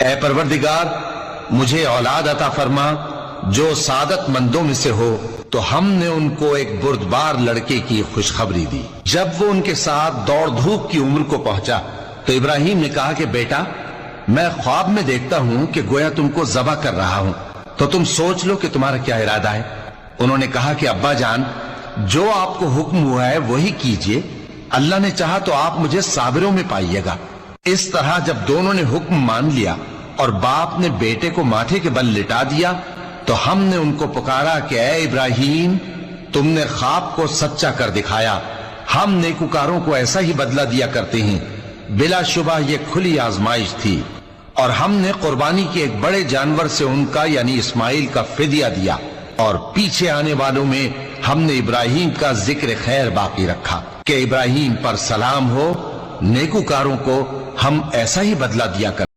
ऐ परवरदिगार, मुझे औलाद अता फरमा जो सादतमंदों में से हो। तो हमने उनको एक बुर्दबार लड़के की खुशखबरी दी। जब वो उनके साथ दौड़ धूप की उम्र को पहुंचा तो इब्राहिम ने कहा कि बेटा, मैं ख्वाब में देखता हूं कि गोया तुमको ज़बह कर रहा हूं, तो तुम सोच लो कि तुम्हारा क्या इरादा है। उन्होंने कहा कि अब्बा जान, जो आपको हुक्म हुआ है वही कीजिए। अल्लाह ने चाहा तो आप मुझे साबिरों में पाइएगा। इस तरह जब दोनों ने हुक्म मान लिया और बाप ने बेटे को माथे के बल लिटा दिया, तो हमने उनको पुकारा कि ऐ इब्राहिम, तुमने ख्वाब को सच्चा कर दिखाया। हम नेकुकारों को ऐसा ही बदला दिया करते हैं। बिलाशुबह ये खुली आजमाइश थी और हमने कुर्बानी के एक बड़े जानवर से उनका यानी इस्माइल का फिदिया दिया, और पीछे आने वालों में हमने इब्राहिम का जिक्र खैर बाकी रखा कि इब्राहिम पर सलाम हो। नेकुकारों को हम ऐसा ही बदला दिया कर